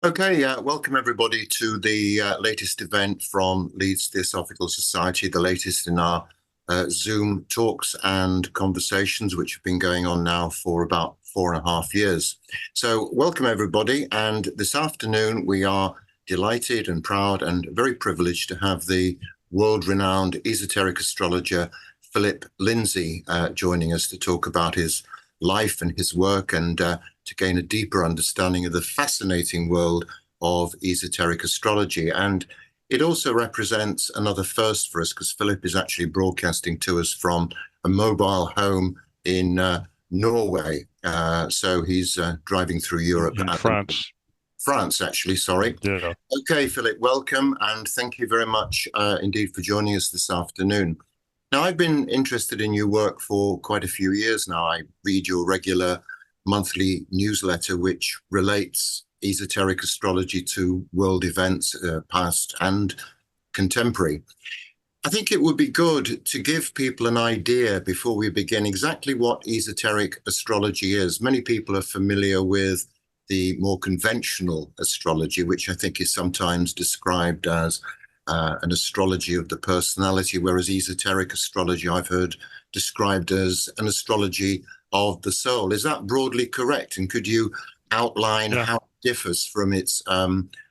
Okay, welcome everybody to the latest event from Leeds Theosophical Society, the latest in our Zoom talks and conversations, which have been going on now for about 4.5 years. So welcome everybody, and this afternoon we are delighted and proud and very privileged to have the world-renowned esoteric astrologer Phillip Lindsay joining us to talk about his life and his work and to gain a deeper understanding of the fascinating world of esoteric astrology. And it also represents another first for us because Philip is actually broadcasting to us from a mobile home in Norway. So he's driving through Europe. In France. France, actually, sorry. Yeah. Okay, Philip, welcome. And thank you very much indeed for joining us this afternoon. Now, I've been interested in your work for quite a few years now. I read your regular monthly newsletter, which relates esoteric astrology to world events, past and contemporary. I think it would be good to give people an idea before we begin exactly what esoteric astrology is. Many people are familiar with the more conventional astrology, which I think is sometimes described as an astrology of the personality, whereas esoteric astrology I've heard described as an astrology of the soul. Is that broadly correct? And could you outline Yeah. how it differs from its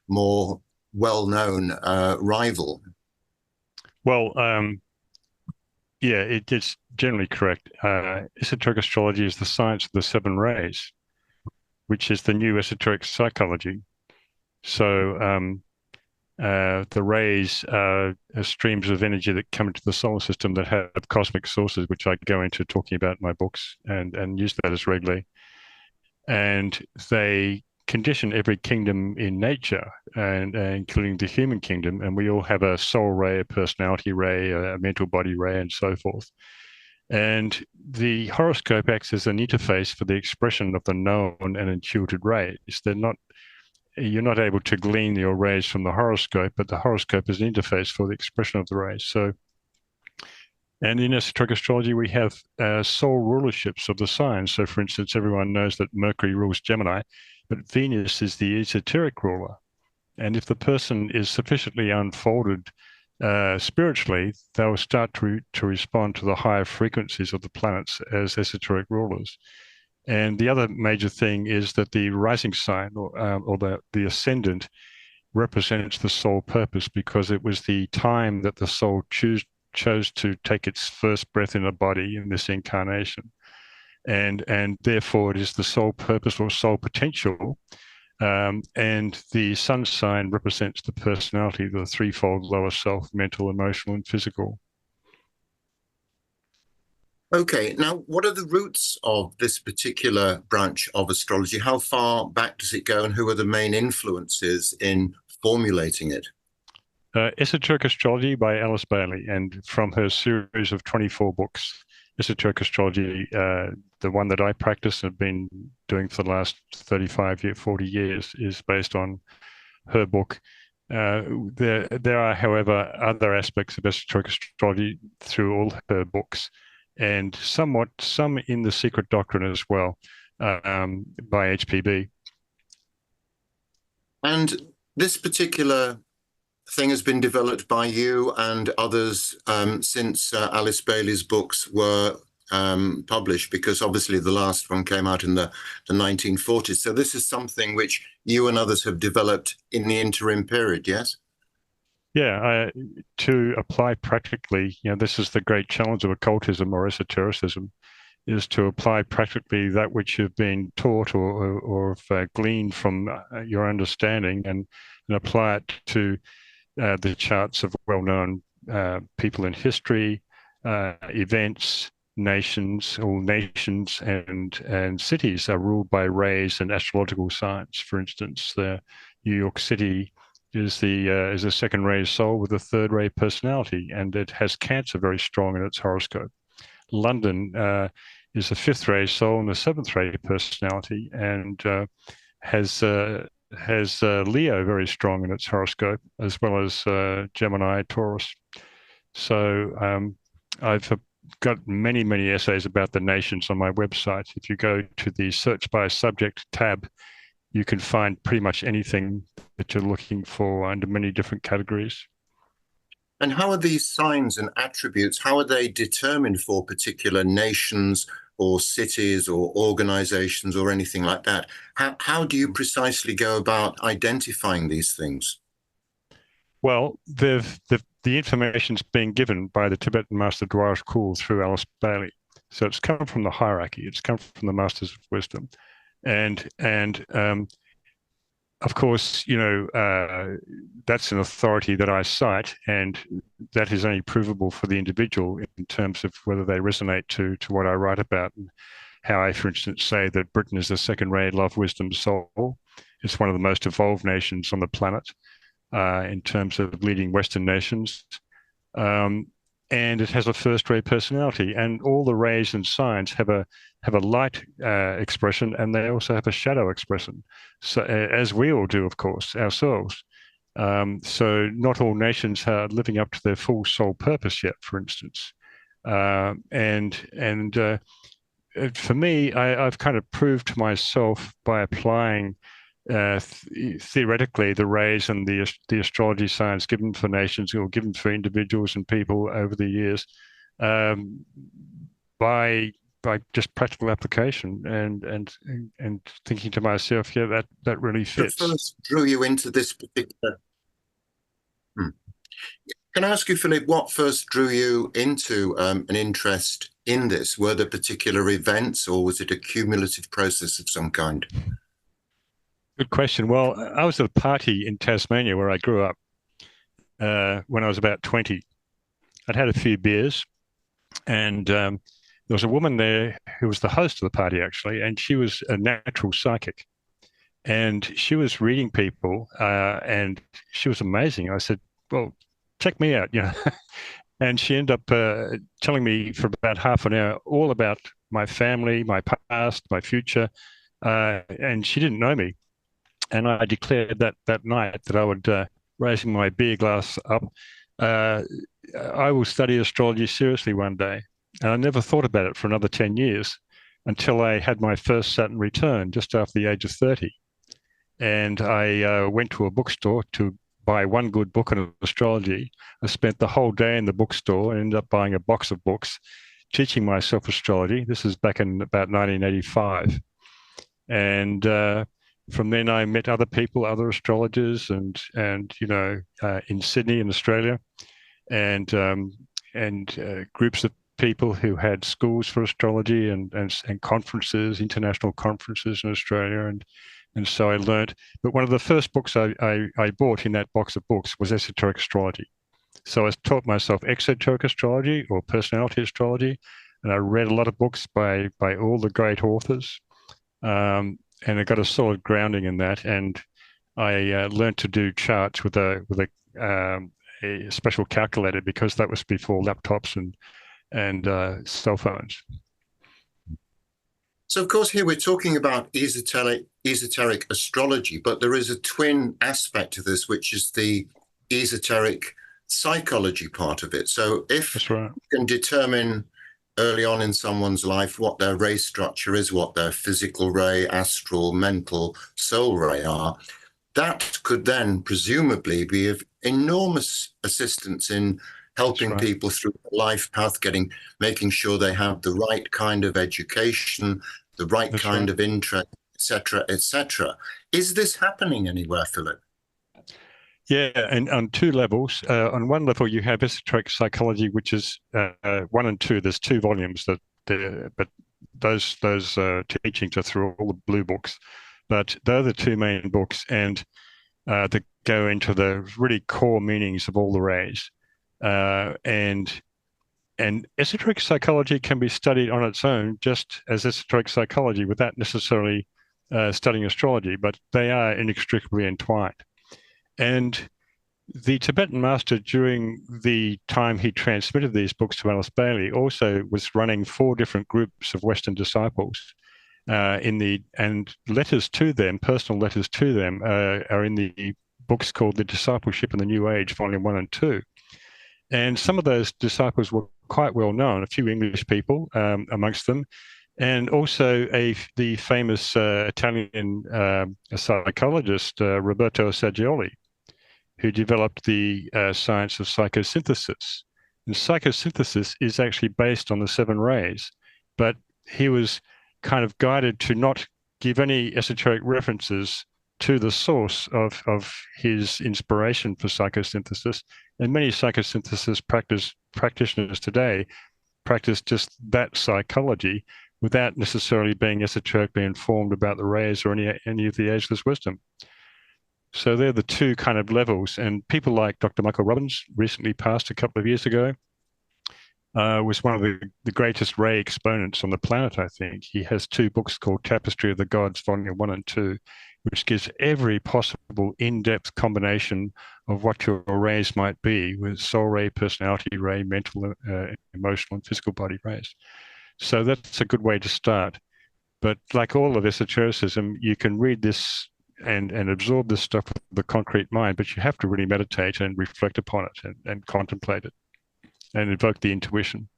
more well-known rival? Well, yeah, it's generally correct. Esoteric astrology is the science of the seven rays, which is the new esoteric psychology. So the rays are streams of energy that come into the solar system that have cosmic sources, which I go into talking about in my books and use that as regularly. And they condition every kingdom in nature, and including the human kingdom. And we all have a soul ray, a personality ray, a mental body ray, and so forth. And the horoscope acts as an interface for the expression of the known and intuited rays. You're not able to glean your rays from the horoscope, but the horoscope is an interface for the expression of the rays. And in esoteric astrology, we have soul rulerships of the signs. So, for instance, everyone knows that Mercury rules Gemini, but Venus is the esoteric ruler. And if the person is sufficiently unfolded spiritually, they'll start to respond to the higher frequencies of the planets as esoteric rulers. And the other major thing is that the rising sign or the ascendant represents the soul purpose, because it was the time that the soul chose to take its first breath in a body in this incarnation. And therefore it is the soul purpose or soul potential. And the sun sign represents the personality, the threefold lower self: mental, emotional, and physical. Okay, now what are the roots of this particular branch of astrology? How far back does it go, and who are the main influences in formulating it? Esoteric Astrology by Alice Bailey, and from her series of 24 books, Esoteric Astrology, the one that I practice and have been doing for the last 40 years, is based on her book. There are, however, other aspects of esoteric astrology through all her books, and some in The Secret Doctrine as well, by HPB. And this particular thing has been developed by you and others since Alice Bailey's books were published, because obviously the last one came out in the 1940s. So this is something which you and others have developed in the interim period, yes? Yeah, to apply practically, this is the great challenge of occultism or esotericism, is to apply practically that which you've been taught or gleaned from your understanding, and apply it to the charts of well-known people in history, events, nations. All nations and cities are ruled by rays and astrological signs. For instance, New York City is a second ray soul with a third ray personality, and it has Cancer very strong in its horoscope. London is a fifth ray soul and a seventh ray personality, and has Leo very strong in its horoscope, as well as Gemini, Taurus. So I've got many essays about the nations on my website. If you go to the search by subject tab, you can find pretty much anything that you're looking for under many different categories. And how are these signs and attributes, how are they determined for particular nations or cities or organizations or anything like that? How do you precisely go about identifying these things? Well, the information's being given by the Tibetan master Dwara's Kul through Alice Bailey. So it's come from the hierarchy. It's come from the masters of wisdom. And of course, that's an authority that I cite, and that is only provable for the individual in terms of whether they resonate to what I write about, and how I, for instance, say that Britain is the second-rate love, wisdom, soul. It's one of the most evolved nations on the planet in terms of leading Western nations. And it has a first-rate personality, and all the rays and signs have a light expression, and they also have a shadow expression, so as we all do, of course, ourselves. So not all nations are living up to their full soul purpose yet, for instance. And for me, I've kind of proved to myself by applying theoretically the rays and the astrology science given for nations or given for individuals and people over the years, by just practical application and thinking to myself, yeah, that really fits. What first drew you into this particular? Can I ask you, Philip, what first drew you into an interest in this? Were there particular events, or was it a cumulative process of some kind? Good question. Well, I was at a party in Tasmania where I grew up when I was about 20. I'd had a few beers, and there was a woman there who was the host of the party, actually, and she was a natural psychic. And she was reading people, and she was amazing. I said, well, check me out, And she ended up telling me for about half an hour all about my family, my past, my future, and she didn't know me. And I declared that night that I would, raising my beer glass up, I will study astrology seriously one day. And I never thought about it for another 10 years until I had my first Saturn return just after the age of 30. And I went to a bookstore to buy one good book on astrology. I spent the whole day in the bookstore and ended up buying a box of books, teaching myself astrology. This is back in about 1985. And from then I met other people, other astrologers, and in Sydney in Australia, and groups of people who had schools for astrology and conferences, international conferences in Australia, and so I learned. But one of the first books I bought in that box of books was Esoteric Astrology. So I taught myself exoteric astrology or personality astrology, and I read a lot of books by all the great authors. And I got a solid grounding in that, and I learned to do charts with a special calculator, because that was before laptops and cell phones. So, of course, here we're talking about esoteric astrology, but there is a twin aspect to this, which is the esoteric psychology part of it. So if That's right. you can determine early on in someone's life what their ray structure is, what their physical ray, astral, mental, soul ray are, that could then presumably be of enormous assistance in helping people through the life path, making sure they have the right kind of education, the right kind of interest, etc., etc. Is this happening anywhere, Philip? Yeah, and on two levels. On one level, you have esoteric psychology, which is 1 and 2. There's 2 volumes but those teachings are through all the blue books. But they're the 2 main books, and that go into the really core meanings of all the rays. And esoteric psychology can be studied on its own, just as esoteric psychology, without necessarily studying astrology, but they are inextricably entwined. And the Tibetan master, during the time he transmitted these books to Alice Bailey, also was running 4 different groups of Western disciples. And letters to them, personal letters to them, are in the books called The Discipleship in the New Age, Volume 1 and 2. And some of those disciples were quite well known, a few English people amongst them. and also the famous Italian psychologist Roberto Saggioli, who developed the science of psychosynthesis. And psychosynthesis is actually based on the seven rays, but he was kind of guided to not give any esoteric references to the source of his inspiration for psychosynthesis. And many psychosynthesis practitioners today practice just that psychology without necessarily being esoterically informed about the rays or any of the ageless wisdom. So they're the two kind of levels. And people like Dr. Michael Robbins, recently passed a couple of years ago, was one of the greatest ray exponents on the planet, I think. He has two books called Tapestry of the Gods, Volume 1 and 2, which gives every possible in-depth combination of what your rays might be, with soul ray, personality ray, mental, emotional, and physical body rays. So that's a good way to start. But like all of esotericism, you can read this and absorb this stuff with the concrete mind, but you have to really meditate and reflect upon it and contemplate it and invoke the intuition.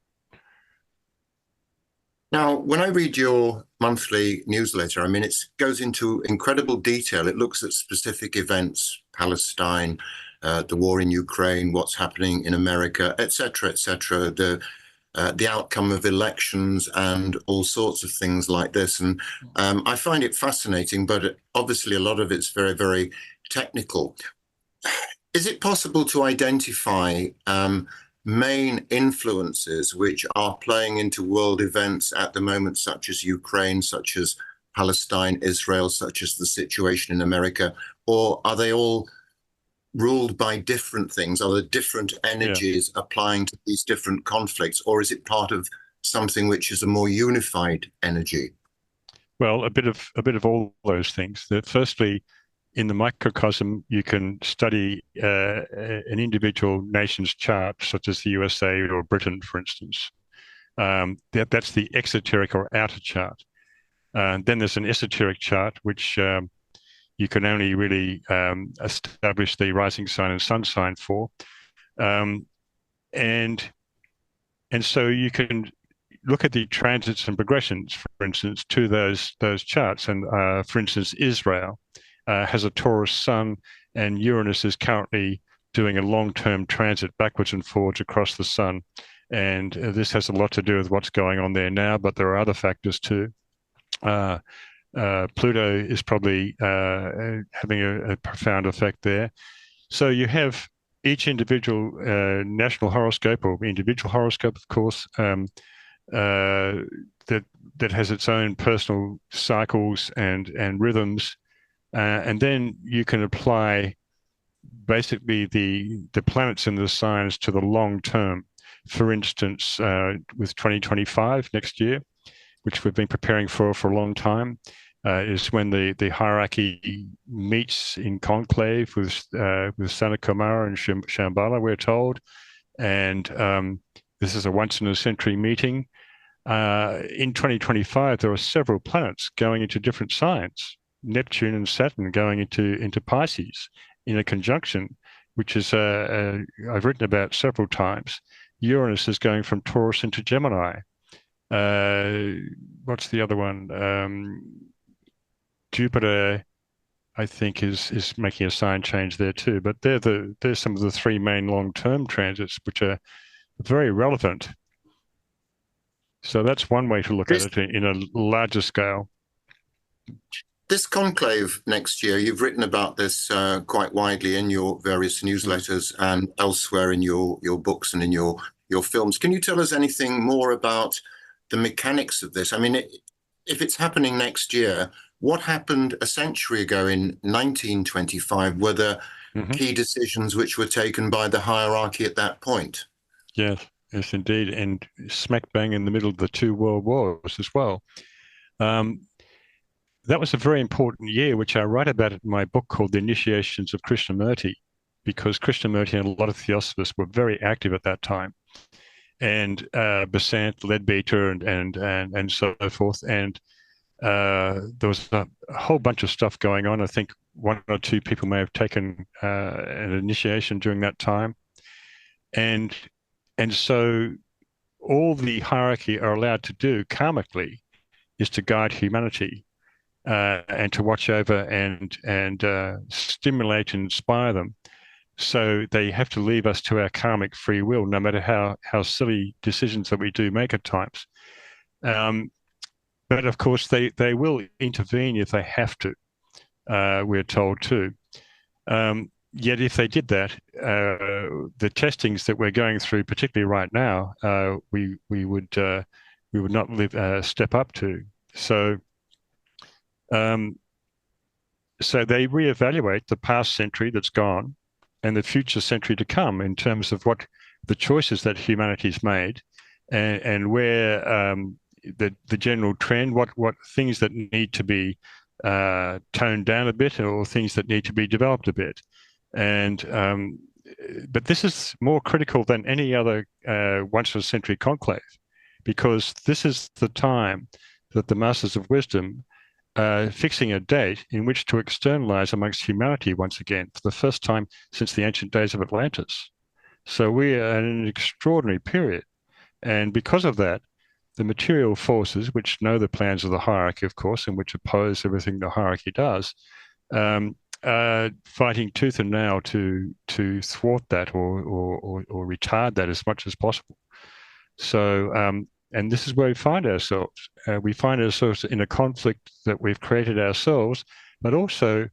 Now, when I read your monthly newsletter, I mean, it goes into incredible detail. It looks at specific events, Palestine, the war in Ukraine, what's happening in America, etc., the outcome of elections and all sorts of things like this. And I find it fascinating, but obviously a lot of it's very, very technical. Is it possible to identify main influences which are playing into world events at the moment, such as Ukraine, such as Palestine, Israel, such as the situation in America, or are they all ruled by different things? Are there different energies applying to these different conflicts, or is it part of something which is a more unified energy? Well, a bit of all those things. Firstly, in the microcosm, you can study an individual nation's chart, such as the USA or Britain, for instance. That's the exoteric or outer chart. Then there's an esoteric chart, which you can only really establish the rising sign and sun sign for. And so you can look at the transits and progressions, for instance, to those charts. And for instance, Israel has a Taurus sun, and Uranus is currently doing a long-term transit backwards and forwards across the sun. And this has a lot to do with what's going on there now, but there are other factors too. Pluto is probably having a profound effect there. So you have each individual national horoscope or individual horoscope, of course, that has its own personal cycles and rhythms. And then you can apply basically the planets and the signs to the long term. For instance, with 2025 next year, which we've been preparing for a long time, is when the hierarchy meets in conclave with Sana Kumara and Shambhala, we're told. And this is a once-in-a-century meeting. In 2025, there are several planets going into different signs. Neptune and Saturn going into Pisces in a conjunction, which is I've written about several times. Uranus is going from Taurus into Gemini. What's the other one? Jupiter, I think, is making a sign change there too. But they're some of the three main long-term transits, which are very relevant. So that's one way to look at it in a larger scale. This conclave next year, you've written about this quite widely in your various newsletters and elsewhere in your books and in your films. Can you tell us anything more about the mechanics of this? I mean, if it's happening next year, what happened a century ago in 1925? Were there key decisions which were taken by the hierarchy at that point? Yes, indeed. And smack bang in the middle of the two world wars as well. That was a very important year, which I write about in my book called The Initiations of Krishnamurti, because Krishnamurti and a lot of theosophists were very active at that time. And Besant, Leadbeater, and so forth. And there was a whole bunch of stuff going on. I think one or two people may have taken an initiation during that time. And so all the hierarchy are allowed to do karmically is to guide humanity and to watch over and stimulate and inspire them. So they have to leave us to our karmic free will, no matter how silly decisions that we do make at times. But of course, they will intervene if they have to. We're told too. Yet, if they did that, the testings that we're going through, particularly right now, we would not step up to. So they reevaluate the past century that's gone and the future century to come in terms of what the choices that humanity's made, and where the general trend, what things that need to be toned down a bit, or things that need to be developed a bit. And but this is more critical than any other once in a century conclave, because this is the time that the Masters of Wisdom fixing a date in which to externalize amongst humanity once again, for the first time since the ancient days of Atlantis. So we are in an extraordinary period. And because of that, the material forces, which know the plans of the hierarchy, of course, and which oppose everything the hierarchy does, fighting tooth and nail to thwart that or retard that as much as possible. So, and this is where we find ourselves. We find ourselves in a conflict that we've created ourselves, but also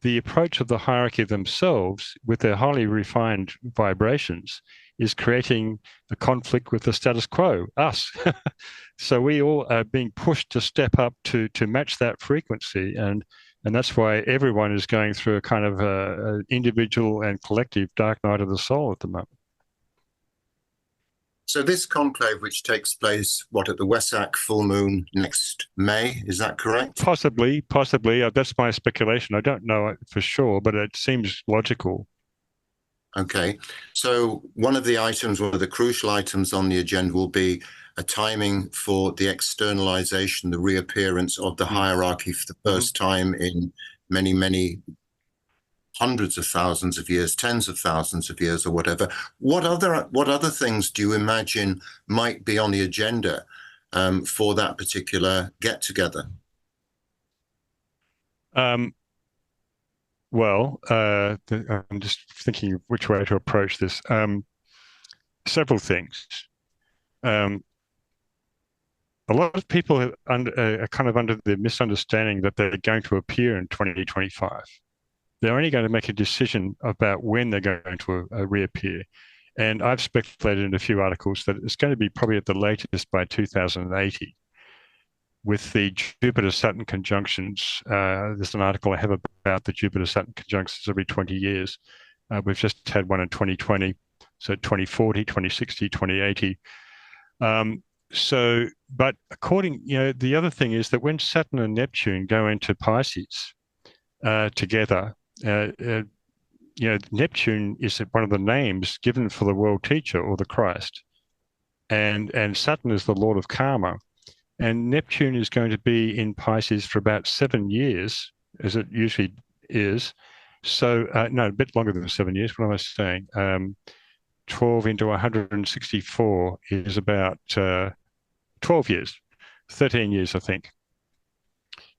the approach of the hierarchy themselves with their highly refined vibrations is creating a conflict with the status quo, us. So we all are being pushed to step up to match that frequency. And that's why everyone is going through a kind of a individual and collective dark night of the soul at the moment. So this conclave, which takes place, at the Wesak full moon next May, is that correct? Possibly. That's my speculation. I don't know for sure, but it seems logical. Okay. So one of the crucial items on the agenda will be a timing for the externalization, the reappearance of the hierarchy for the first time in many, many hundreds of thousands of years, tens of thousands of years, or whatever. What other things do you imagine might be on the agenda for that particular get together? Well, I'm just thinking of which way to approach this. Several things. A lot of people are kind of under the misunderstanding that they're going to appear in 2025. They're only going to make a decision about when they're going to reappear. And I've speculated in a few articles that it's going to be probably at the latest by 2080. With the Jupiter-Saturn conjunctions, there's an article I have about the Jupiter-Saturn conjunctions every 20 years. We've just had one in 2020, so 2040, 2060, 2080. But the other thing is that when Saturn and Neptune go into Pisces together, Neptune is one of the names given for the world teacher or the Christ, and Saturn is the Lord of karma. And Neptune is going to be in Pisces for about 7 years, as it usually is. So, no, a bit longer than 7 years. What am I saying? 12 into 164 is about 12 years, 13 years, I think.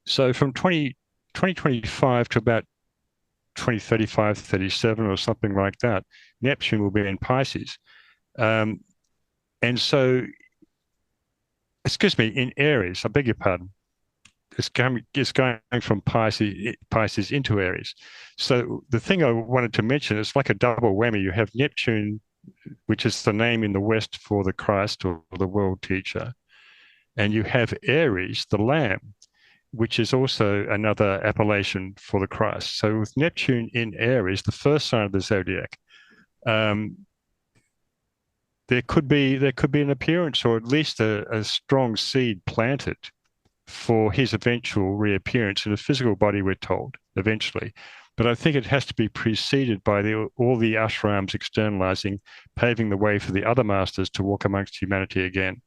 So from 2025 to about 2035, 37 or something like that, Neptune will be in Pisces. And so, excuse me, in Aries, I beg your pardon, it's going from Pisces into Aries. So the thing I wanted to mention, it's like a double whammy. You have Neptune, which is the name in the West for the Christ or the world teacher. And you have Aries, the Lamb, which is also another appellation for the Christ. So with Neptune in Aries, the first sign of the zodiac, there could be an appearance, or at least a strong seed planted for his eventual reappearance in a physical body, we're told, eventually. But I think it has to be preceded by all the ashrams externalizing, paving the way for the other masters to walk amongst humanity again.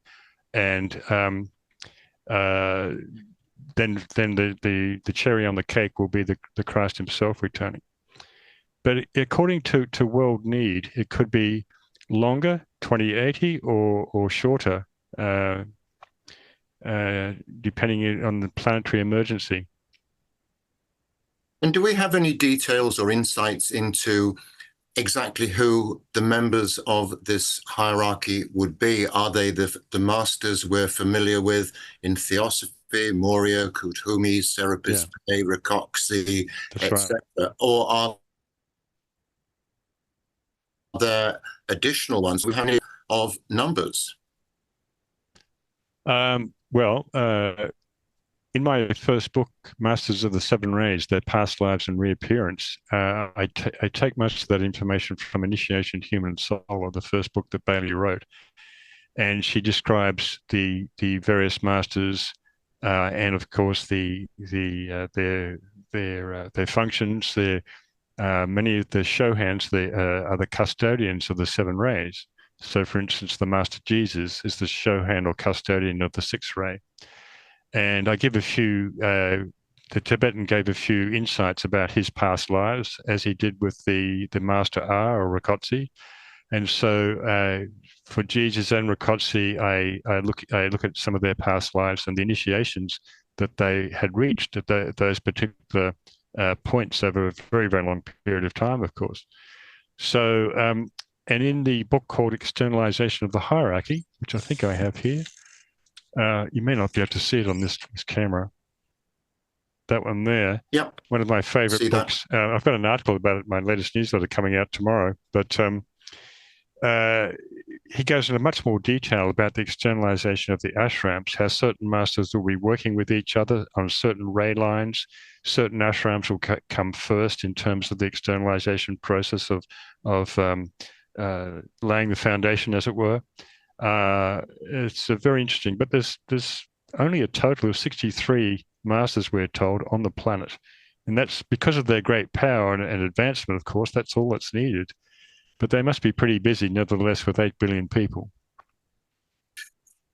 And then the cherry on the cake will be the Christ himself returning. But according to world need, it could be longer, 2080, or shorter, depending on the planetary emergency. And do we have any details or insights into exactly who the members of this hierarchy would be? Are they the masters we're familiar with in Theosophy, Moria, Kuthumi, Serapis Bey, Rakoczy, etc.? Right. Or are there additional ones? We have any of numbers? In my first book, Masters of the Seven Rays, Their Past Lives and Reappearance, I take most of that information from Initiation Human Soul, or the first book that Bailey wrote. And she describes the various masters, and of course their functions. Many of the show hands are the custodians of the seven rays. So, for instance, the Master Jesus is the show hand or custodian of the sixth ray. And I give a few, the Tibetan gave a few insights about his past lives, as he did with the Master R or Rakoczy. And so for Jesus and Rakoczy, I look at some of their past lives and the initiations that they had reached at those particular points over a very, very long period of time, of course. So, and in the book called Externalization of the Hierarchy, which I think I have here, you may not be able to see it on this camera. That one there. Yep. One of my favorite books. I've got an article about it in my latest newsletter coming out tomorrow. But he goes into much more detail about the externalization of the ashrams, how certain masters will be working with each other on certain ray lines. Certain ashrams will come first in terms of the externalization process of laying the foundation, as it were. It's very interesting, but there's only a total of 63 masters, we're told, on the planet, and that's because of their great power and advancement. Of course, that's all that's needed, but they must be pretty busy, nevertheless, with 8 billion people.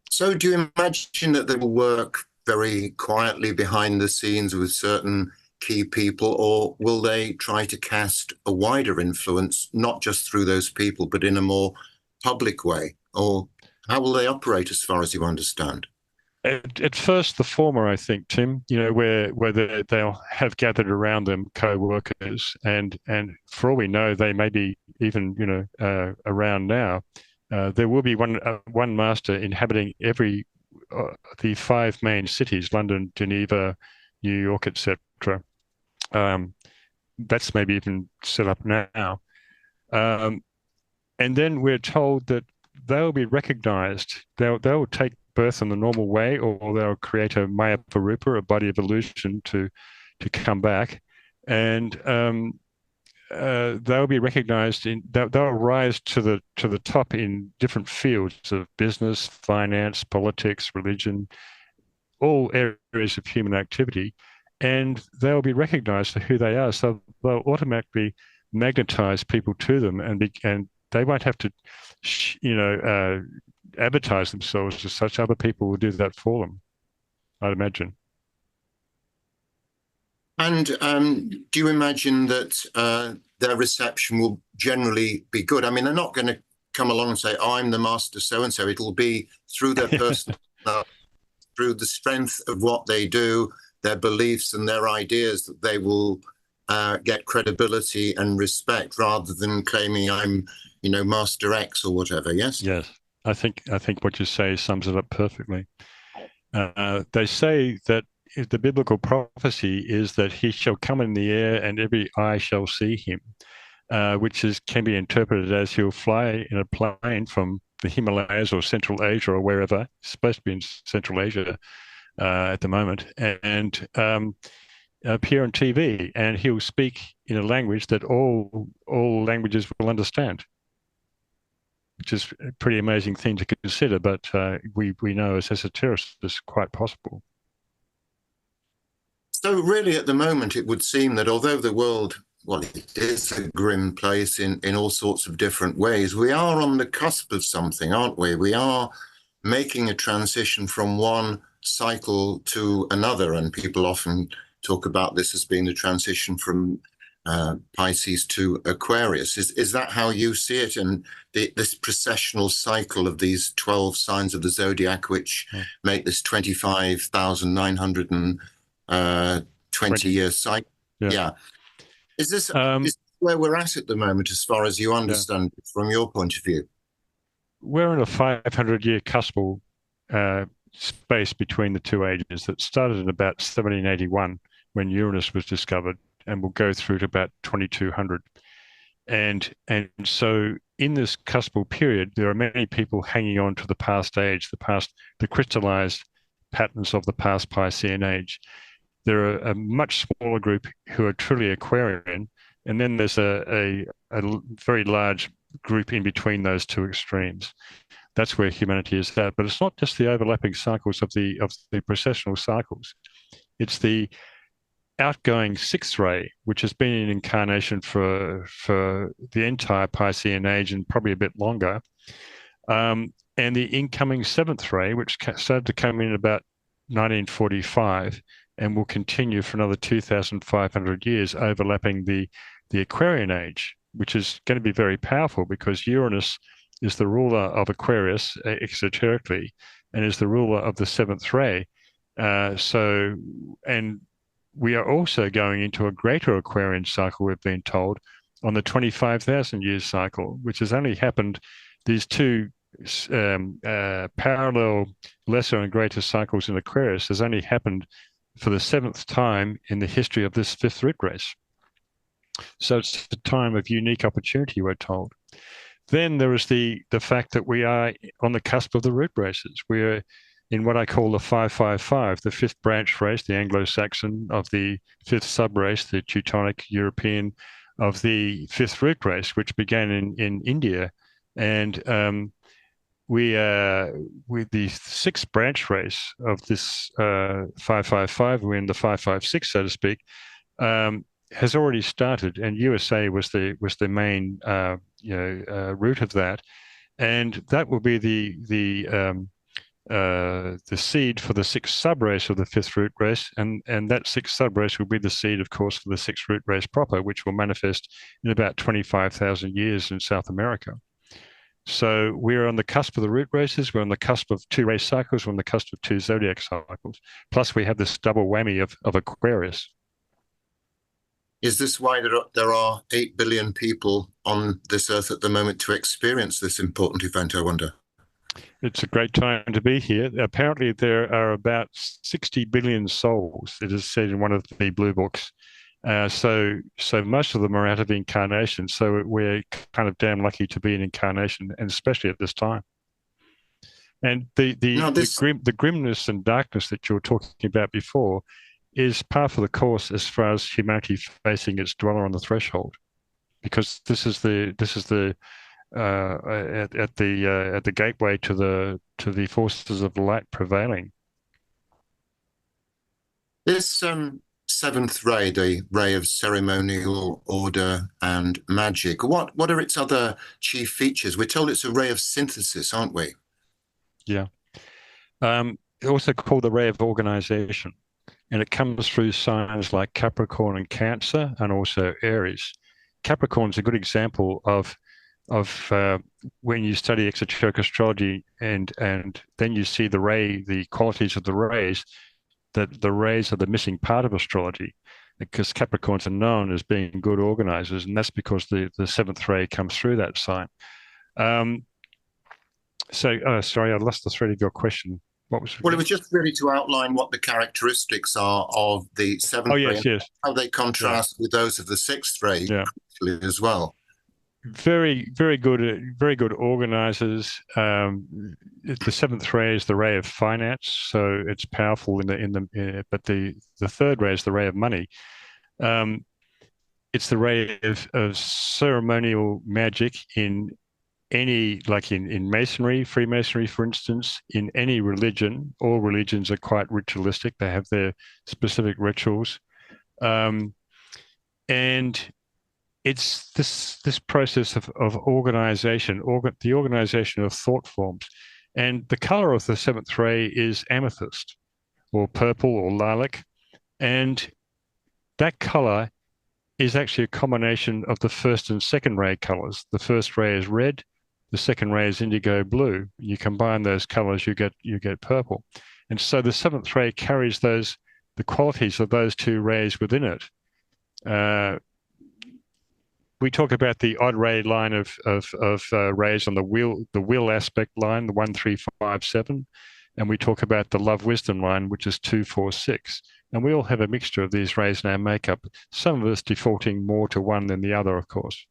So, do you imagine that they will work very quietly behind the scenes with certain key people, or will they try to cast a wider influence, not just through those people, but in a more public way? Or how will they operate, as far as you understand? At first, the former, I think, Tim. Where they'll have gathered around them co-workers, and for all we know, they may be even around now. There will be one master inhabiting every the 5 main cities: London, Geneva, New York, etc. That's maybe even set up now. And then we're told that they'll be recognized. They'll take birth in the normal way, or they'll create a Maya Parupa, a body of illusion, to come back, and they'll be recognized they'll rise to the top in different fields of business, finance, politics, religion, all areas of human activity, and they'll be recognized for who they are. So they'll automatically magnetize people to them, and they won't have to advertise themselves as such. Other people will do that for them, I'd imagine. And do you imagine that their reception will generally be good? I mean, they're not going to come along and say, I'm the master so-and-so. It'll be through their personal, through the strength of what they do, their beliefs and their ideas, that they will get credibility and respect, rather than claiming I'm, Master X or whatever. Yes. Yes, I think what you say sums it up perfectly. They say that the biblical prophecy is that he shall come in the air and every eye shall see him, which can be interpreted as he'll fly in a plane from the Himalayas or Central Asia or wherever. It's supposed to be in Central Asia at the moment, and appear on TV, and he'll speak in a language that all languages will understand, which is a pretty amazing thing to consider, but we know as esotericists it's quite possible. So really, at the moment, it would seem that although the world, well, it is a grim place in all sorts of different ways, we are on the cusp of something, aren't we? We are making a transition from one cycle to another, and people often talk about this as being the transition from Pisces to Aquarius. Is that how you see it? And this processional cycle of these 12 signs of the zodiac, which make this 25,920 year cycle? Yeah. Is this where we're at the moment, as far as you understand it, from your point of view? We're in a 500-year cuspal space between the two ages that started in about 1781 when Uranus was discovered and will go through to about 2200. And so in this cuspal period, there are many people hanging on to the past age, the crystallized patterns of the past Piscean age. There are a much smaller group who are truly Aquarian, and then there's a very large group in between those two extremes. That's where humanity is at. But it's not just the overlapping cycles of the processional cycles. It's the outgoing sixth ray, which has been in incarnation for the entire Piscean age and probably a bit longer, and the incoming seventh ray, which started to come in about 1945 and will continue for another 2,500 years, overlapping the Aquarian age, which is going to be very powerful because Uranus is the ruler of Aquarius exoterically and is the ruler of the seventh ray. And we are also going into a greater Aquarian cycle, we've been told, on the 25,000 years cycle, which has only happened, these two parallel lesser and greater cycles in Aquarius has only happened for the seventh time in the history of this fifth root race. So it's a time of unique opportunity, we're told. Then there is the fact that we are on the cusp of the root races. We're in what I call the 555, the fifth branch race, the Anglo-Saxon, of the fifth sub-race, the Teutonic European, of the fifth root race, which began in India. And with the sixth branch race of this 555, we're in the 556, so to speak, has already started, and USA was the main root of that, and that will be the seed for the sixth subrace of the fifth root race, and that sixth subrace will be the seed, of course, for the sixth root race proper, which will manifest in about 25,000 years in South America. So we're on the cusp of the root races. We're on the cusp of two race cycles. We're on the cusp of two zodiac cycles. Plus, we have this double whammy of Aquarius. Is this why there are 8 billion people on this earth at the moment to experience this important event, I wonder? It's a great time to be here. Apparently, there are about 60 billion souls, it is said in one of the blue books. So most of them are out of incarnation. So we're kind of damn lucky to be in incarnation, and especially at this time. And the grimness and darkness that you were talking about before is par for the course as far as humanity facing its dweller on the threshold, because this is the at the gateway to the forces of light prevailing. This seventh ray, the ray of ceremonial order and magic, what are its other chief features? We're told it's a ray of synthesis, aren't we? Yeah. Also called the ray of organization, and it comes through signs like Capricorn and Cancer, and also Aries. Capricorn is a good example of when you study exoteric astrology and then you see the qualities of the rays, that the rays are the missing part of astrology, because Capricorns are known as being good organizers, and that's because the seventh ray comes through that sign. Sorry, I lost the thread of your question. What was it? Well, it was just really to outline what the characteristics are of the seventh ray, yes. how they contrast with those of the sixth ray as well. Very good organizers. The seventh ray is the ray of finance, so it's powerful but the third ray is the ray of money. It's the ray of ceremonial magic in any, like in Masonry, Freemasonry, for instance, in any religion. All religions are quite ritualistic. They have their specific rituals. And it's this process of organization, the organization of thought forms. And the color of the seventh ray is amethyst or purple or lilac. And that color is actually a combination of the first and second ray colors. The first ray is red, the second ray is indigo blue. You combine those colors, you get purple. And so the seventh ray carries the qualities of those two rays within it. We talk about the odd ray line of rays on the will aspect line, the 1, 3, 5, 7, and we talk about the love wisdom line, which is 2, 4, 6. And we all have a mixture of these rays in our makeup, some of us defaulting more to one than the other, of course.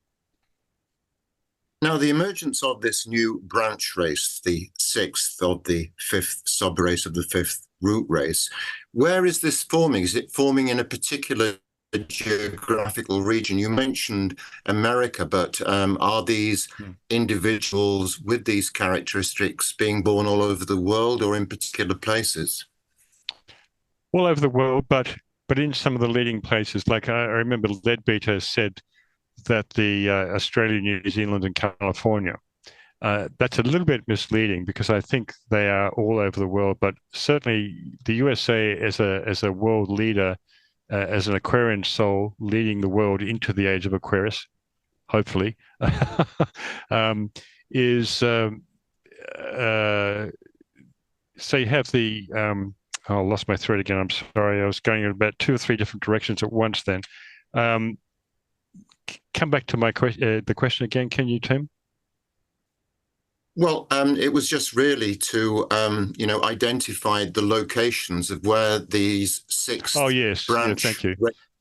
Now, the emergence of this new branch race, the sixth of the fifth sub-race of the fifth root race, where is this forming? Is it forming in a particular geographical region? You mentioned America, but are these individuals with these characteristics being born all over the world or in particular places? All over the world, but in some of the leading places. Like I remember Leadbeater said that the Australia, New Zealand, and California. That's a little bit misleading because I think they are all over the world, but certainly the USA as a world leader, as an Aquarian soul leading the world into the age of Aquarius, hopefully, is so you have the I lost my thread again. I'm sorry. I was going in about 2 or 3 different directions at once. Then, come back to my the question again. Can you, Tim? Well, it was just really to, identify the locations of where these six branch thank you.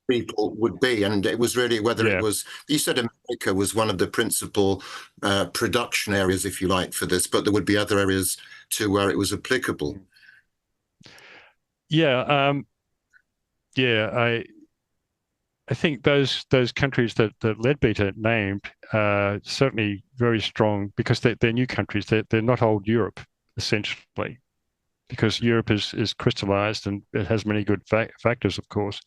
people would be. And it was really whether it was, you said America was one of the principal production areas, if you like, for this, but there would be other areas too where it was applicable. I think those countries that Leadbeater named are certainly very strong because they're new countries. They're not old Europe, essentially, because Europe is crystallized and it has many good factors, of course.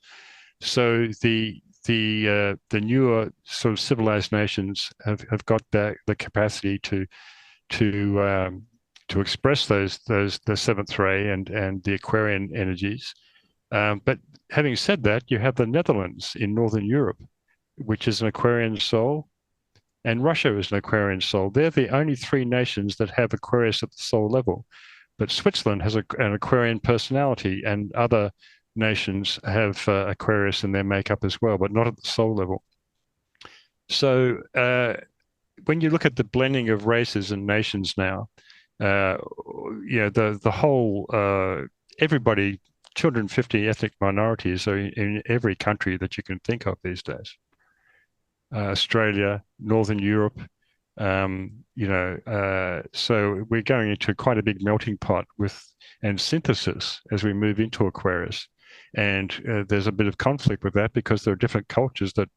So the newer sort of civilized nations have got the capacity to express the seventh ray and the Aquarian energies. But having said that, you have the Netherlands in Northern Europe, which is an Aquarian soul, and Russia is an Aquarian soul. They're the only 3 nations that have Aquarius at the soul level. But Switzerland has an Aquarian personality, and other nations have Aquarius in their makeup as well, but not at the soul level. So when you look at the blending of races and nations now, the whole everybody. 250 ethnic minorities are in every country that you can think of these days. Australia, Northern Europe, so we're going into quite a big melting pot and synthesis as we move into Aquarius. And there's a bit of conflict with that because there are different cultures that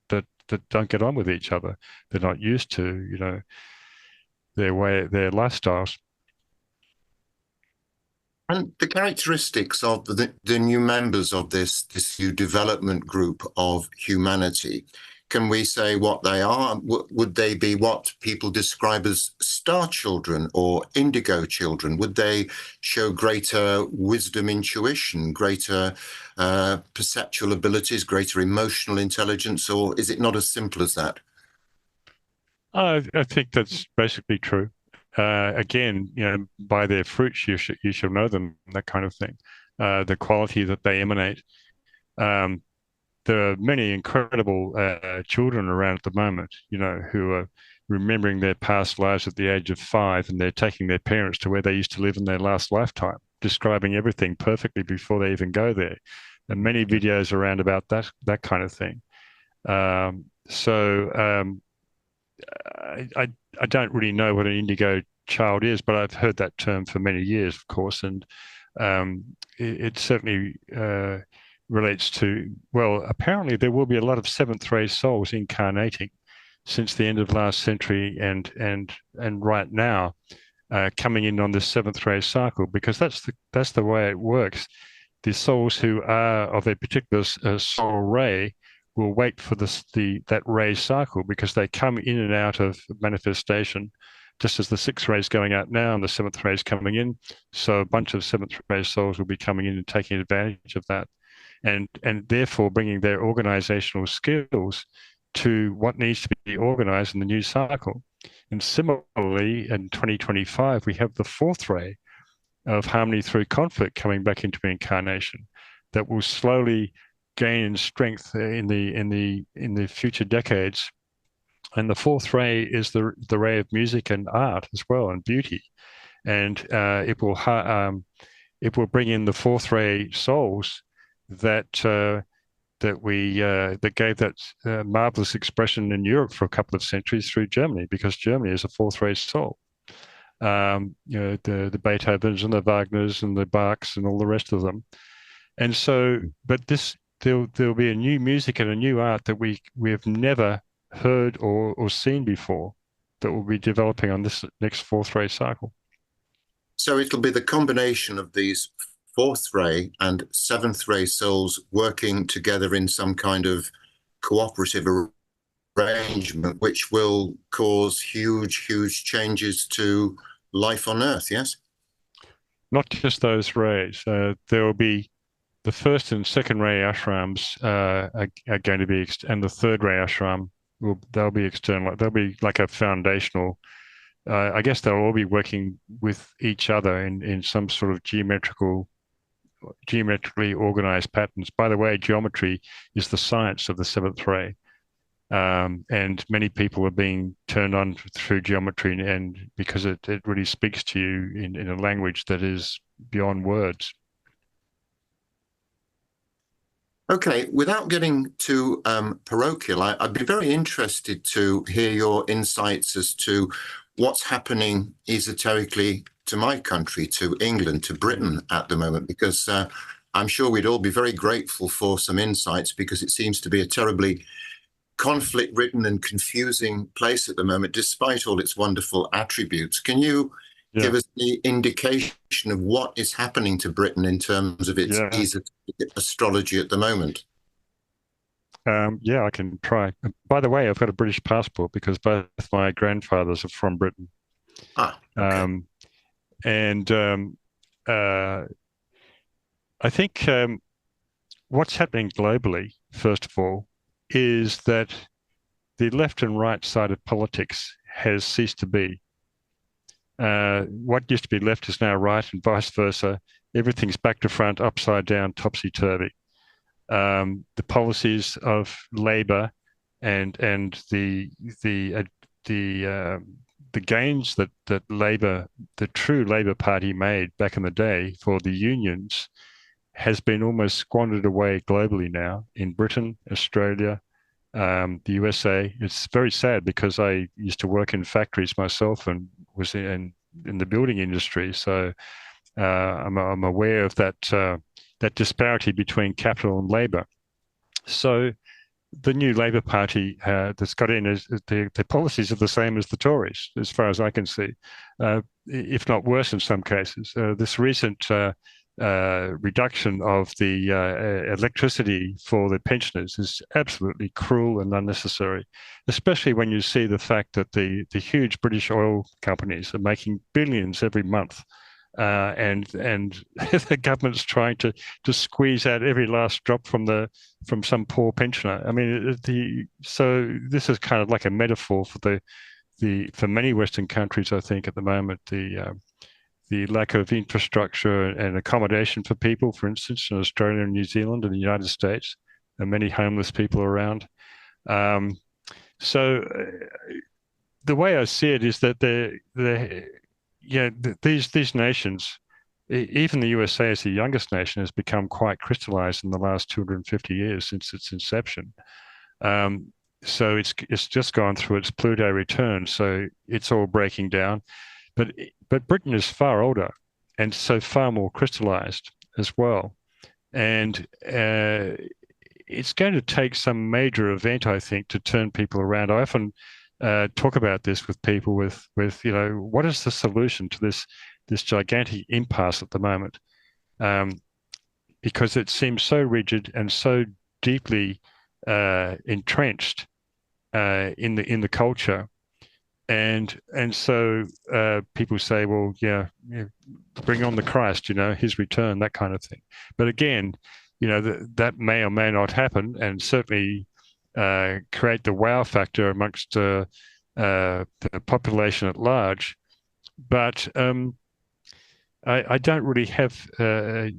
don't get on with each other. They're not used to, their lifestyles. And the characteristics of the new members of this new development group of humanity, can we say what they are? Would they be what people describe as star children or indigo children? Would they show greater wisdom, intuition, greater perceptual abilities, greater emotional intelligence, or is it not as simple as that? I think that's basically true. Again, by their fruits you shall know them, that kind of thing. The quality that they emanate. There are many incredible children around at the moment, who are remembering their past lives at the age of 5, and they're taking their parents to where they used to live in their last lifetime, describing everything perfectly before they even go there. And many videos around about that kind of thing. I don't really know what an indigo child is, but I've heard that term for many years, of course, and it certainly relates to, well, apparently there will be a lot of seventh ray souls incarnating since the end of last century and right now, coming in on this seventh ray cycle, because that's the way it works. The souls who are of a particular soul ray will wait for that ray cycle, because they come in and out of manifestation, just as the sixth ray is going out now and the seventh ray is coming in. So a bunch of seventh ray souls will be coming in and taking advantage of that. and therefore bringing their organizational skills to what needs to be organized in the new cycle. And similarly, in 2025, we have the fourth ray of harmony through conflict coming back into incarnation that will slowly gain strength in the future decades. And the fourth ray is the ray of music and art as well, and beauty. And it will bring in the fourth ray souls that that gave that marvelous expression in Europe for a couple of centuries through Germany, because Germany is a fourth ray soul. The Beethovens and the Wagners and the Bachs and all the rest of them. And so, but there'll be a new music and a new art that we have never heard or seen before that will be developing on this next fourth ray cycle. So it'll be the combination of these fourth ray and seventh ray souls working together in some kind of cooperative arrangement, which will cause huge changes to life on Earth, yes? Not just those rays. There will be the first and second ray ashrams are going to be, and the third ray ashram, they'll be external. They'll be like a foundational. I guess they'll all be working with each other in some sort of geometrically organized patterns. By the way, geometry is the science of the seventh ray. And many people are being turned on through geometry, and because it really speaks to you in a language that is beyond words. Okay, without getting too parochial, I'd be very interested to hear your insights as to what's happening esoterically to my country, to England, to Britain at the moment, because I'm sure we'd all be very grateful for some insights, because it seems to be a terribly conflict-ridden and confusing place at the moment, despite all its wonderful attributes. Can you give us the indication of what is happening to Britain in terms of its esoteric astrology at the moment? I can try. By the way, I've got a British passport because both my grandfathers are from Britain. Okay. I think what's happening globally, first of all, is that the left and right side of politics has ceased to be. What used to be left is now right, and vice versa. Everything's back to front, upside down, topsy-turvy. The policies of Labour and the gains that Labour, the true Labour Party, made back in the day for the unions, has been almost squandered away globally now in Britain, Australia, the USA. It's very sad because I used to work in factories myself and was in the building industry, so I'm aware of that disparity between capital and labour. So the new Labour Party that's got in is the policies are the same as the Tories, as far as I can see, if not worse in some cases. This recent reduction of the electricity for the pensioners is absolutely cruel and unnecessary, especially when you see the fact that the huge British oil companies are making billions every month, and the government's trying to squeeze out every last drop from some poor pensioner. I mean, so this is kind of like a metaphor for for many Western countries, I think, at the moment, the lack of infrastructure and accommodation for people, for instance, in Australia and New Zealand and the United States, and many homeless people around. So the way I see it is that these nations, even the USA as the youngest nation, has become quite crystallized in the last 250 years since its inception. So it's just gone through its Pluto return, so it's all breaking down. But Britain is far older and so far more crystallized as well. And it's going to take some major event, I think, to turn people around. I often talk about this with people with what is the solution to this gigantic impasse at the moment? Because it seems so rigid and so deeply entrenched in the culture. And so people say, well, bring on the Christ, his return, that kind of thing. But again, that may or may not happen, and certainly create the wow factor amongst the population at large. But I don't really have a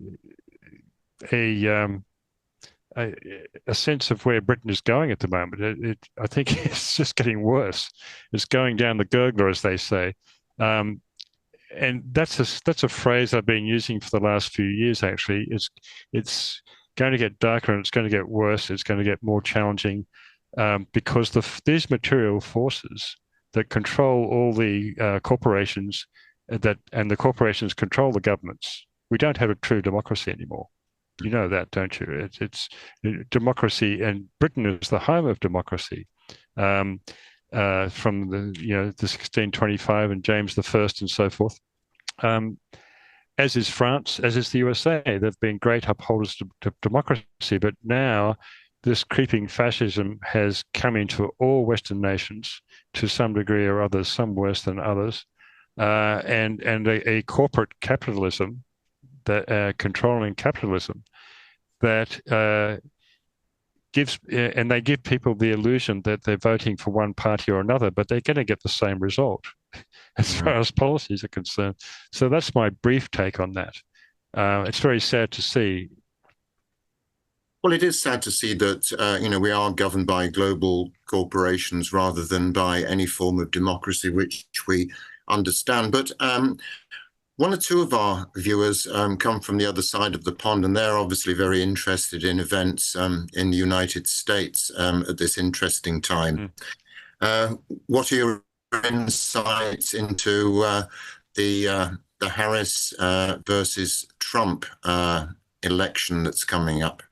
a sense of where Britain is going at the moment. I think it's just getting worse. It's going down the gurgler, as they say. And that's a phrase I've been using for the last few years. Actually, it's going to get darker and it's going to get worse. It's going to get more challenging because these material forces that control all the corporations and the corporations control the governments. We don't have a true democracy anymore. You know that, don't you? It's democracy, and Britain is the home of democracy. From the 1625 and James I and so forth. As is France, as is the USA. They've been great upholders of democracy, but now this creeping fascism has come into all Western nations to some degree or others, some worse than others, and a corporate capitalism that controlling capitalism that gives, and they give people the illusion that they're voting for one party or another, but they're going to get the same result as far as policies are concerned. So that's my brief take on that. It's very sad to see. Well, it is sad to see that, we are governed by global corporations rather than by any form of democracy, which we understand. But one or two of our viewers come from the other side of the pond, and they're obviously very interested in events in the United States at this interesting time. What are your insights into the Harris versus Trump election that's coming up?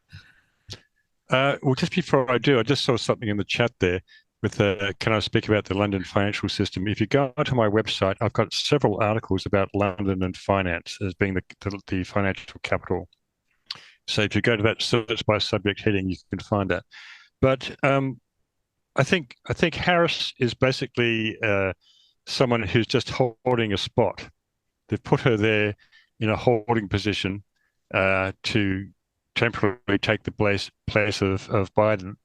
Well, just before I do, I just saw something in the chat there with can I speak about the London financial system? If you go to my website, I've got several articles about London and finance as being the financial capital. So if you go to that search by subject heading, you can find that. But I think Harris is basically someone who's just holding a spot. They've put her there in a holding position to temporarily take the place of Biden.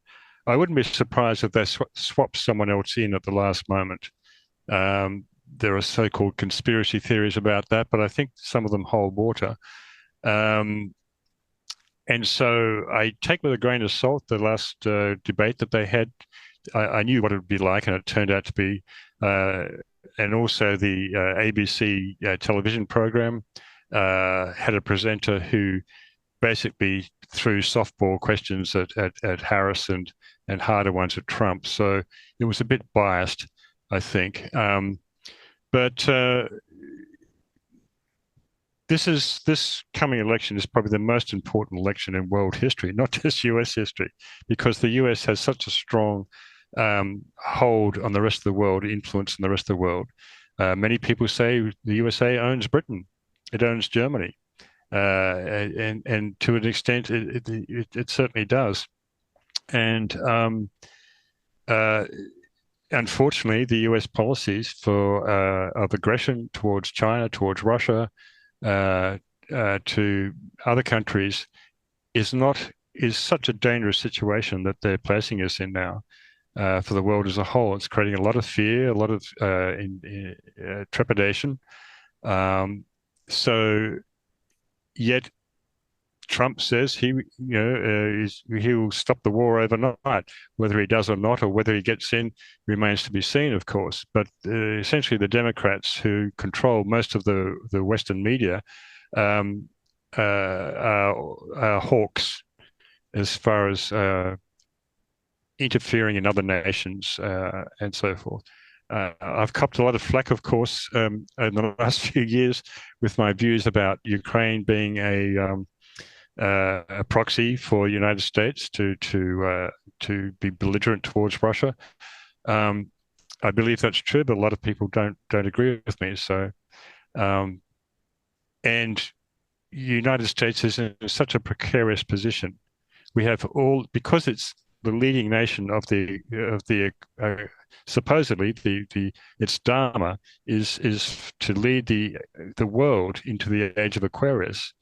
I wouldn't be surprised if they swap someone else in at the last moment. There are so-called conspiracy theories about that, but I think some of them hold water. And so I take with a grain of salt the last debate that they had. I knew what it would be like, and it turned out to be, and also the ABC television program had a presenter who basically threw softball questions at Harris and harder ones at Trump. So it was a bit biased, I think. But this coming election is probably the most important election in world history, not just US history, because the US has such a strong hold on the rest of the world, influence in the rest of the world. Many people say the USA owns Britain. It owns Germany. And to an extent, it certainly does. And unfortunately, the US policies of aggression towards China, towards Russia, to other countries is such a dangerous situation that they're placing us in now for the world as a whole. It's creating a lot of fear, a lot of trepidation. So yet Trump says he will stop the war overnight. Whether he does or not, or whether he gets in, remains to be seen, of course. But essentially, the Democrats who control most of the Western media are hawks as far as interfering in other nations and so forth. I've copped a lot of flack, of course, in the last few years with my views about Ukraine being a proxy for the United States to be belligerent towards Russia. I believe that's true, but a lot of people don't agree with me. So, and the United States is in such a precarious position. We have because it's the leading nation of the supposedly its dharma is to lead the world into the age of Aquarius.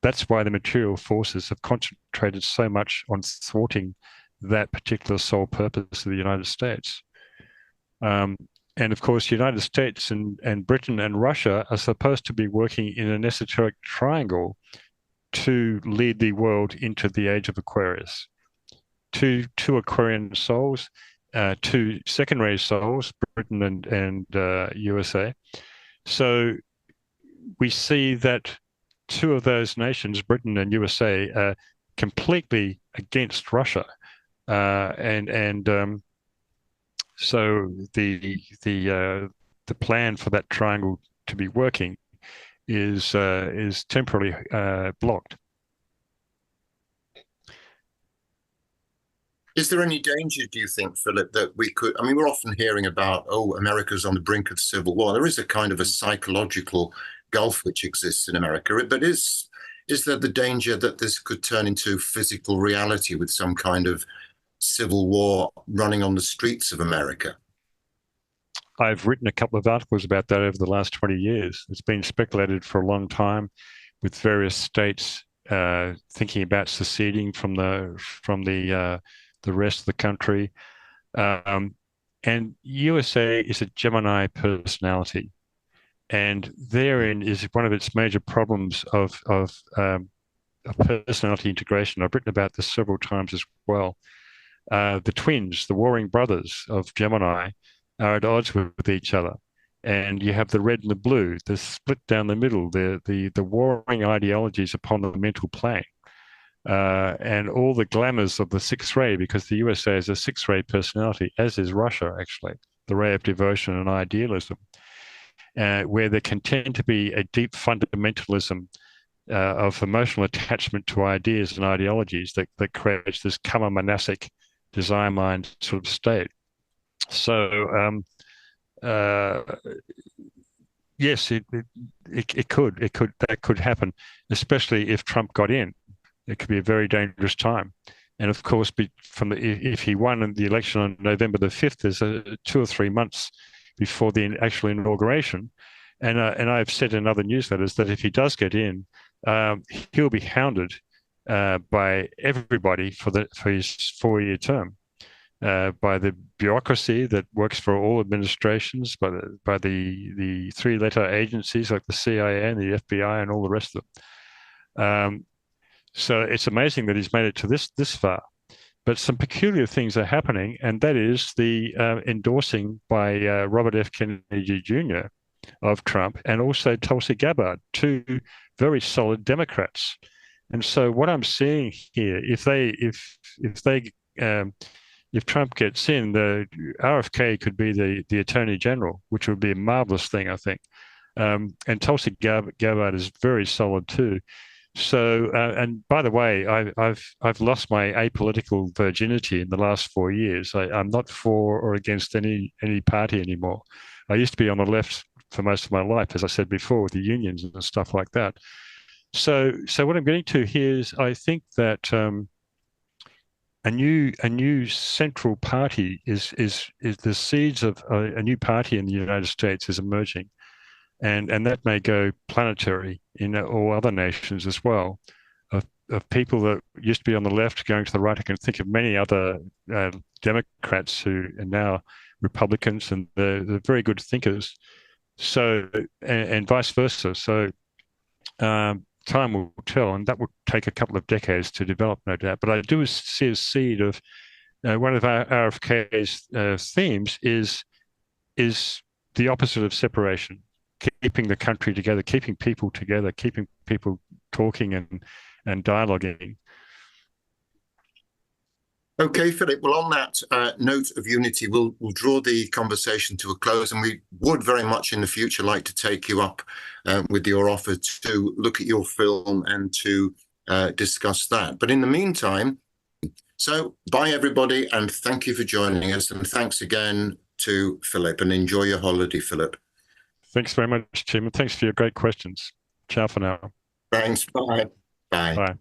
that's why the material forces have concentrated so much on thwarting that particular sole purpose of the United States. And of course, the United States and Britain and Russia are supposed to be working in an esoteric triangle to lead the world into the age of Aquarius. Two Aquarian souls, two secondary souls, Britain and USA. So we see that two of those nations, Britain and USA, are completely against Russia, so the plan for that triangle to be working is temporarily blocked. Is there any danger, do you think, Philip, that we could, I mean, we're often hearing about, oh, America's on the brink of civil war. There is a kind of a psychological gulf which exists in America, but is there the danger that this could turn into physical reality with some kind of civil war running on the streets of America? I've written a couple of articles about that over the last 20 years. It's been speculated for a long time, with various states thinking about seceding from the rest of the country. And USA is a Gemini personality, and therein is one of its major problems of personality integration. I've written about this several times as well. The twins, the warring brothers of Gemini, are at odds with each other. And you have the red and the blue, the split down the middle, the warring ideologies upon the mental plane. And all the glamours of the sixth ray, because the USA is a sixth ray personality, as is Russia, actually, the ray of devotion and idealism, where there can tend to be a deep fundamentalism of emotional attachment to ideas and ideologies that creates this karma monastic desire mind sort of state. So yes, that could happen, especially if Trump got in. It could be a very dangerous time. And of course, if he won the election on November the 5th, there's 2 or 3 months before the actual inauguration. And I've said in other newsletters that if he does get in, he'll be hounded by everybody for his 4-year term, by the bureaucracy that works for all administrations, by the 3-letter agencies like the CIA and the FBI and all the rest of them. So it's amazing that he's made it to this far. But some peculiar things are happening, and that is the endorsing by Robert F. Kennedy Jr. of Trump, and also Tulsi Gabbard, 2 very solid Democrats. And so what I'm seeing here, if Trump gets in, the RFK could be the Attorney General, which would be a marvelous thing, I think. And Tulsi Gabbard is very solid too. So, and by the way, I've lost my apolitical virginity in the last 4 years. I'm not for or against any party anymore. I used to be on the left for most of my life, as I said before, with the unions and stuff like that. So what I'm getting to here is, I think that a new central party is the seeds of a new party in the United States is emerging. And that may go planetary in all other nations as well, of people that used to be on the left going to the right. I can think of many other Democrats who are now Republicans, and they're very good thinkers. So, and vice versa. So time will tell, and that will take a couple of decades to develop, no doubt. But I do see a seed of one of our RFK's themes is the opposite of separation. Keeping the country together, keeping people together, keeping people talking and dialoguing. Okay, Philip. Well, on that note of unity, we'll draw the conversation to a close, and we would very much in the future like to take you up with your offer to look at your film and to discuss that. But in the meantime, so bye everybody, and thank you for joining us, and thanks again to Philip, and enjoy your holiday, Philip. Thanks very much, Tim, and thanks for your great questions. Ciao for now. Thanks. Bye. Bye. Bye.